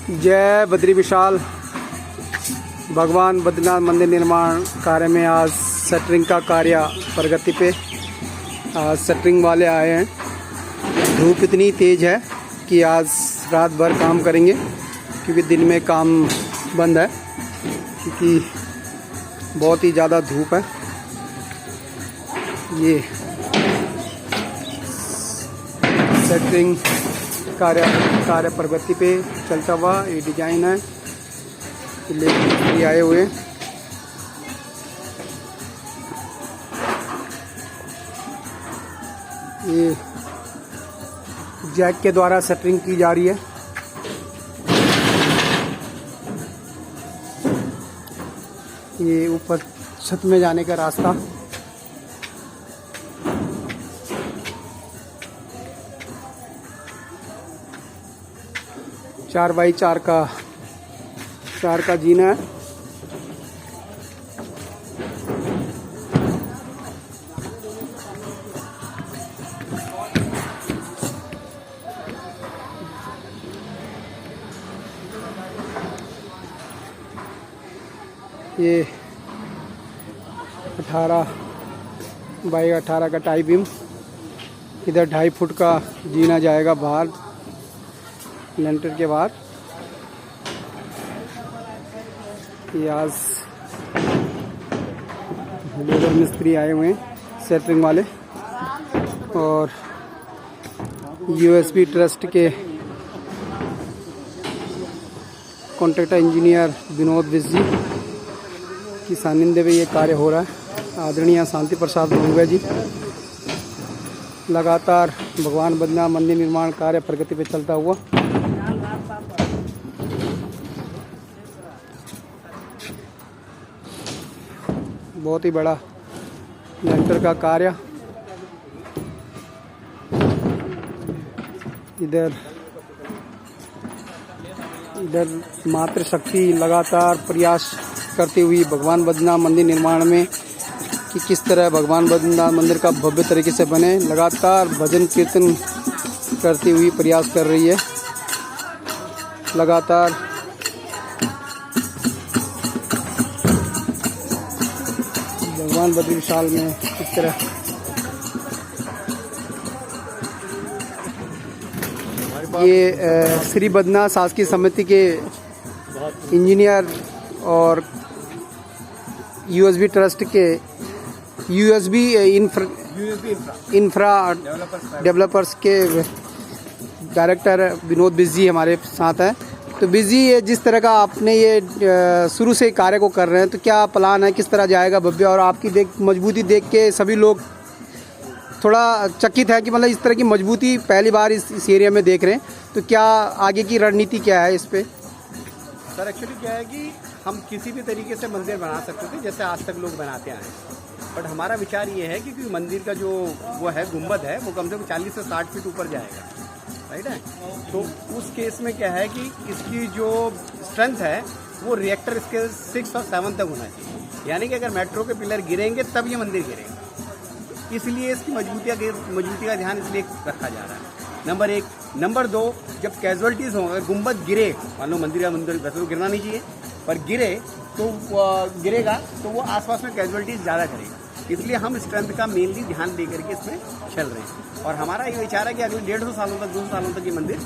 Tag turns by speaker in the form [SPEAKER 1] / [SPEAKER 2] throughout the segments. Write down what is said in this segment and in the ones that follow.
[SPEAKER 1] जय बद्री विशाल। भगवान बद्रीनाथ मंदिर निर्माण कार्य में आज शटरिंग का कार्य प्रगति पे। आज शटरिंग वाले आए हैं। धूप इतनी तेज़ है कि आज रात भर काम करेंगे, क्योंकि दिन में काम बंद है, क्योंकि बहुत ही ज़्यादा धूप है। ये शटरिंग कार्य प्रगति पे चलता हुआ ये डिजाइन है। लेकर आए हुए ये जैक के द्वारा शटरिंग की जा रही है। ये ऊपर छत में जाने का रास्ता। चार बाई चार का जीना है। ये 18 बाई 18 का टाई बीम। इधर 2.5 फुट का जीना जाएगा बाहर, लेंटर के बाहर। ये आज लेबर मिस्त्री आए हुए हैं, शटरिंग वाले, और यूएसबी ट्रस्ट के कॉन्ट्रैक्टर इंजीनियर विनोद विश जी की सानिध्य में ये कार्य हो रहा है। आदरणीय शांति प्रसाद महुआ जी। लगातार भगवान बद्रीनाथ मंदिर निर्माण कार्य प्रगति पे चलता हुआ। बहुत ही बड़ा लेंटर का कार्य। इधर मातृशक्ति लगातार प्रयास करती हुई भगवान बद्रीनाथ मंदिर निर्माण में कि किस तरह भगवान बद्रीनाथ मंदिर का भव्य तरीके से बने। लगातार भजन कीर्तन करती हुई प्रयास कर रही है। लगातार भगवान बद्री विशाल में इस तरह ये श्री बद्रीनाथ शासकीय समिति के इंजीनियर और यूएसबी ट्रस्ट के यूएसबी इंफ्रा डेवलपर्स के डायरेक्टर विनोद विश जी हमारे साथ हैं। तो विश जी, जिस तरह का आपने ये शुरू से कार्य को कर रहे हैं, तो क्या प्लान है, किस तरह जाएगा भव्य? और आपकी मजबूती देख के सभी लोग थोड़ा चकित है कि मतलब इस तरह की मजबूती पहली बार इस एरिया में देख रहे हैं। तो क्या आगे की रणनीति क्या है इस पे?
[SPEAKER 2] सर, एक्चुअली क्या है कि हम किसी भी तरीके से मंदिर बना सकते थे, जैसे आज तक लोग बनाते आए हैं। बट हमारा विचार ये है कि मंदिर का जो वो है गुंबद है, वो कम से कम 40 से 60 फीट ऊपर जाएगा, राइट है। तो उस केस में क्या है कि इसकी जो स्ट्रेंथ है वो रिएक्टर इसके 6 और 7 तक होना चाहिए। यानी कि अगर मेट्रो के पिलर गिरेंगे तब ये मंदिर गिरेगा। इसलिए इसकी मजबूती का ध्यान इसलिए रखा जा रहा है, नंबर 1। नंबर 2, जब कैजुअलिटीज़ हों, अगर गुंबद गिरे, मान लो मंदिर वैसे तो गिरना नहीं चाहिए, पर गिरेगा तो वो आसपास में कैजुअलिटीज़ ज़्यादा करेगा। इसलिए हम स्ट्रेंथ का मेनली ध्यान दे करके इसमें चल रहे हैं। और हमारा ये विचार है कि अगले 150 सालों तक, 200 सालों तक ये मंदिर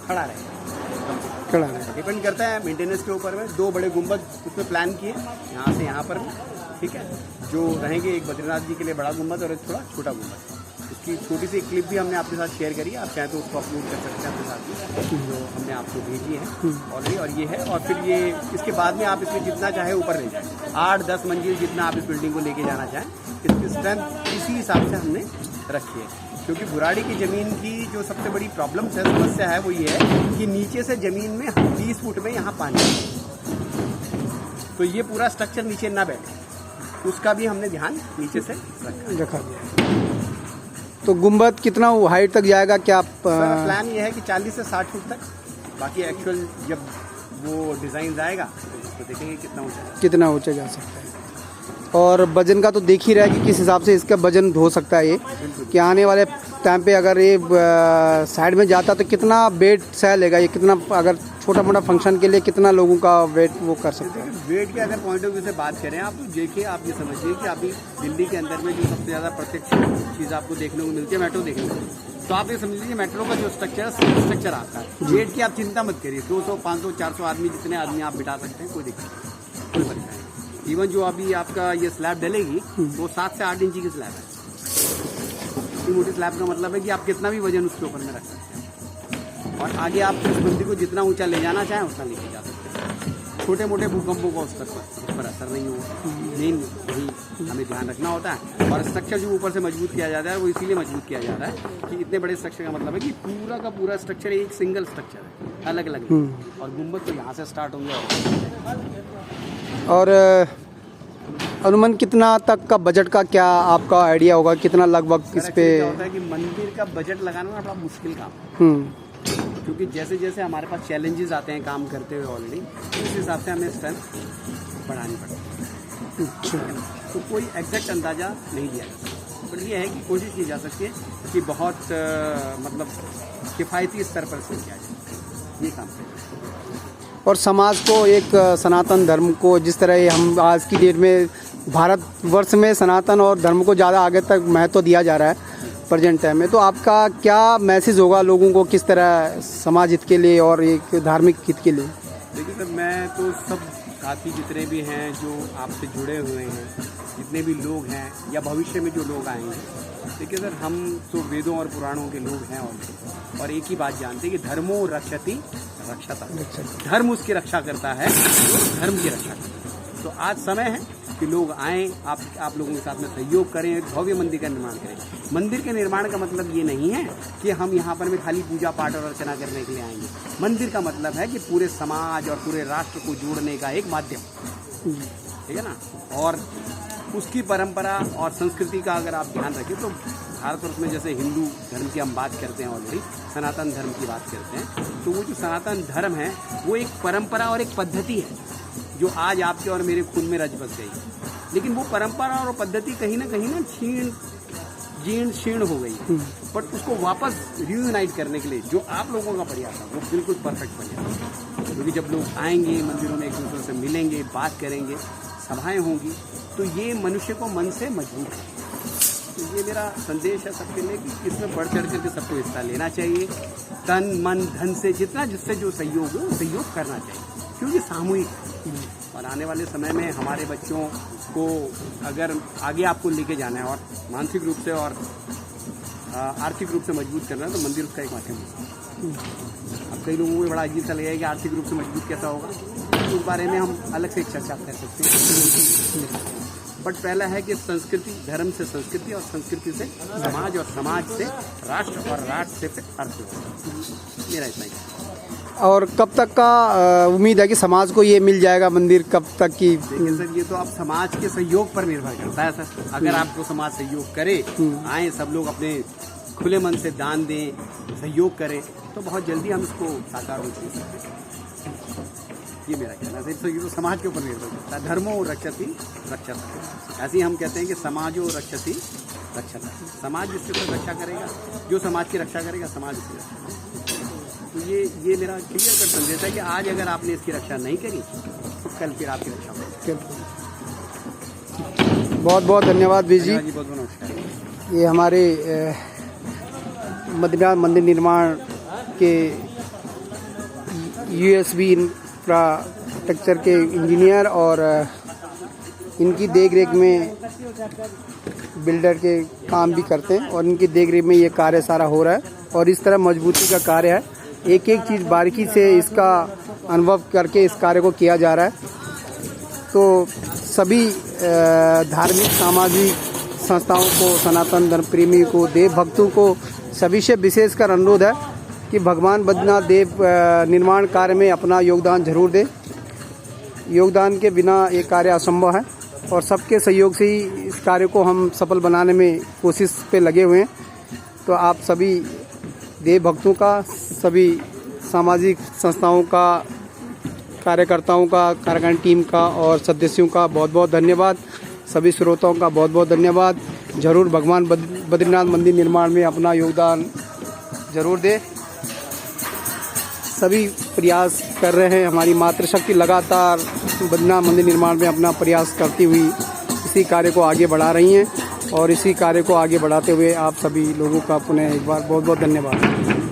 [SPEAKER 2] खड़ा रहेगा। डिपेंड करता है मेंटेनेंस के ऊपर में। 2 बड़े गुंबद उसमें प्लान किए, यहाँ से यहाँ पर, ठीक है, जो रहेंगे। एक बद्रीनाथ जी के लिए बड़ा गुंबद और एक थोड़ा छोटा गुंबद। इसकी छोटी सी क्लिप भी हमने आपके साथ शेयर करी है, आप चाहें तो उसको अपलोड कर सकते हैं अपने साथ में, जो हमने आपको भेजी है ऑलरेडी। और ये है, और फिर ये इसके बाद में आप इसमें जितना चाहे ऊपर ले जाएं, 8-10 मंजिल जितना आप इस बिल्डिंग को लेके जाना चाहें। इसकी स्ट्रेंथ इसी हिसाब से हमने रखी है, क्योंकि बुराड़ी की ज़मीन की जो सबसे बड़ी प्रॉब्लम है, समस्या है, वो ये है कि नीचे से ज़मीन में 20 फुट में यहाँ पानी है, तो ये पूरा स्ट्रक्चर नीचे ना बैठे, उसका भी हमने ध्यान नीचे से रखा दिया।
[SPEAKER 1] तो गुंबद कितना हाइट तक जाएगा क्या?
[SPEAKER 2] प्लान ये है कि 40 से 60 फुट तक। बाकी एक्चुअल जब वो डिज़ाइन आएगा तो देखेंगे कितना ऊंचा जा सकता है।
[SPEAKER 1] और वजन का तो देख ही रहा है कि किस हिसाब से इसका वजन हो सकता है ये, कि आने वाले टाइम पे अगर ये साइड में जाता तो कितना वेट सह लेगा, ये कितना अगर छोटा मोटा फंक्शन के लिए कितना लोगों का वेट वो कर सकते हैं?
[SPEAKER 2] वेट के अगर पॉइंट ऑफ व्यू से बात करें आप, तो देखिए आप ये समझिए कि अभी दिल्ली के अंदर में जो सबसे ज़्यादा प्रत्यक्ष चीज़ आपको देखने को मिलती है मेट्रो देखने को, तो आप ये समझ लीजिए मेट्रो का जो स्ट्रक्चर है स्ट्रक्चर आता है। वेट की आप चिंता मत करिए, 200 500 400 आदमी जितने आदमी आप बिठा सकते हैं, कोई दिक्कत नहीं, कोई परेशानी नहीं। इवन जो अभी आपका ये स्लैब डलेगी वो 7 से 8 इंची की स्लैब है। इतनी मोटी स्लैब का मतलब है कि आप कितना भी वजन उसके ऊपर में रख सकते हैं, और आगे आप उस मंदिर को जितना ऊंचा ले जाना चाहें उतना लेके जा सकते हैं। छोटे मोटे भूकंपों का उस पर असर नहीं होगा, मेन वही हमें ध्यान रखना होता है। और स्ट्रक्चर जो ऊपर से मजबूत किया जाता है वो इसीलिए मजबूत किया जाता है कि इतने बड़े स्ट्रक्चर का मतलब है कि पूरा का पूरा स्ट्रक्चर एक सिंगल स्ट्रक्चर है, अलग अलग नहीं। और गुम्बद तो यहाँ से स्टार्ट होंगे।
[SPEAKER 1] और अनुमान कितना तक का बजट का क्या आपका आइडिया होगा, कितना लगभग इस पे?
[SPEAKER 2] क्या होता है कि मंदिर का बजट लगाना ना बड़ा मुश्किल काम है, क्योंकि जैसे जैसे हमारे पास चैलेंजेस आते हैं काम करते हुए ऑलरेडी, उस हिसाब से हमें स्ट्रेंथ बढ़ानी पड़ती है।
[SPEAKER 1] अच्छा,
[SPEAKER 2] तो कोई एग्जैक्ट अंदाजा नहीं दिया जा सकता, पर यह है कि कोशिश की जा सकती है कि बहुत मतलब किफ़ायती स्तर पर से किया जाए ये काम।
[SPEAKER 1] और समाज को एक सनातन धर्म को जिस तरह हम आज की डेट में भारतवर्ष में सनातन और धर्म को ज़्यादा आगे तक महत्व दिया जा रहा है प्रेजेंट टाइम में, तो आपका क्या मैसेज होगा लोगों को, किस तरह समाज हित के लिए और एक धार्मिक हित के लिए?
[SPEAKER 2] देखिए सर, मैं तो सब साथी जितने भी हैं जो आपसे जुड़े हुए हैं, जितने भी लोग हैं या भविष्य में जो लोग आएंगे, देखिए सर हम तो वेदों और पुराणों के लोग हैं और एक ही बात जानते हैं कि धर्मो रक्षति रक्षता, धर्म उसकी रक्षा करता है जो धर्म की रक्षा करता है। तो आज समय है कि लोग आएँ, आप लोगों के साथ में सहयोग करें, एक भव्य मंदिर का निर्माण करें। मंदिर के निर्माण का मतलब ये नहीं है कि हम यहाँ पर में खाली पूजा पाठ और अर्चना करने के लिए आएंगे। मंदिर का मतलब है कि पूरे समाज और पूरे राष्ट्र को जोड़ने का एक माध्यम, ठीक है ना। और उसकी परंपरा और संस्कृति का अगर आप ध्यान रखें तो भारतवर्ष में जैसे हिंदू धर्म की हम बात करते हैं ऑलरेडी, सनातन धर्म की बात करते हैं, तो वो जो सनातन धर्म है वो एक परंपरा और एक पद्धति है जो आज आपके और मेरे खून में रच बस गई। लेकिन वो परंपरा और पद्धति कहीं ना जीर्ण शीर्ण हो गई, बट उसको वापस रियूनाइट करने के लिए जो आप लोगों का प्रयास है वो बिल्कुल परफेक्ट प्रयास है। क्योंकि जब लोग आएंगे मंदिरों में एक दूसरे से मिलेंगे, बात करेंगे, सभाएं होंगी, तो ये मनुष्य को मन से मजबूत है। तो ये मेरा संदेश है सबके लिए कि इसमें बढ़ चढ़ करके सबको हिस्सा लेना चाहिए, तन मन धन से जितना जिससे जो सहयोग हो सहयोग करना चाहिए, क्योंकि सामूहिक है। और आने वाले समय में हमारे बच्चों को अगर आगे आपको लेके जाना है और मानसिक रूप से और आर्थिक रूप से मजबूत करना है तो मंदिर उसका एक माध्यम है। अब कई लोगों को बड़ा अजीब सा लगेगा कि आर्थिक रूप से मजबूत कैसा होगा, तो उस बारे में हम अलग से एक चर्चा कर सकते हैं। बट पहला है कि संस्कृति, धर्म से संस्कृति और संस्कृति से समाज और समाज से राष्ट्र और राष्ट्र से फिर अर्थव्यवस्था। मेरा इतना ही।
[SPEAKER 1] और कब तक का उम्मीद है कि समाज को ये मिल जाएगा मंदिर, कब तक की?
[SPEAKER 2] देखिए सर, ये तो आप समाज के सहयोग पर निर्भर करता है सर। अगर आपको समाज सहयोग करे, आए सब लोग अपने खुले मन से दान दें, सहयोग करें, तो बहुत जल्दी हम इसको साकार हो सकते हैं। ये मेरा कहना है। तो ये तो समाज के ऊपर निर्भर करता है। धर्मो रक्षति रक्षता, ऐसे ही हम कहते हैं कि समाजो रक्षति रक्षता। समाज जिसकी रक्षा करेगा, जो समाज की रक्षा करेगा, समाज उसकी रक्षा करेगा। तो ये मेरा क्लियर कट संदेश है कि आज अगर आपने इसकी रक्षा नहीं करी तो कल फिर आपकी रक्षा होगी।
[SPEAKER 1] बहुत बहुत धन्यवाद बीज जी।
[SPEAKER 2] बहुत बहुत नमस्कार।
[SPEAKER 1] ये हमारे बद्रीनाथ मंदिर निर्माण के यूएसबी इंफ्रास्ट्रक्चर के इंजीनियर और इनकी देखरेख में बिल्डर के काम भी करते हैं और इनकी देखरेख में ये कार्य सारा हो रहा है। और इस तरह मजबूती का कार्य है, एक एक चीज़ बारीकी से इसका अनुभव करके इस कार्य को किया जा रहा है। तो सभी धार्मिक सामाजिक संस्थाओं को, सनातन धर्म प्रेमी को, देव भक्तों को सभी से विशेषकर अनुरोध है कि भगवान बद्रीनाथ देव निर्माण कार्य में अपना योगदान जरूर दें। योगदान के बिना ये कार्य असंभव है और सबके सहयोग से ही इस कार्य को हम सफल बनाने में कोशिश पे लगे हुए हैं। तो आप सभी देव भक्तों का, सभी सामाजिक संस्थाओं का, कार्यकर्ताओं का, कार्यकारिणी टीम का और सदस्यों का बहुत बहुत धन्यवाद। सभी श्रोताओं का बहुत बहुत धन्यवाद। जरूर भगवान बद्रीनाथ मंदिर निर्माण में अपना योगदान जरूर दें। सभी प्रयास कर रहे हैं। हमारी मातृशक्ति लगातार बद्रीनाथ मंदिर निर्माण में अपना प्रयास करती हुई इसी कार्य को आगे बढ़ा रही हैं और इसी कार्य को आगे बढ़ाते हुए आप सभी लोगों का पुनः एक बार बहुत बहुत धन्यवाद।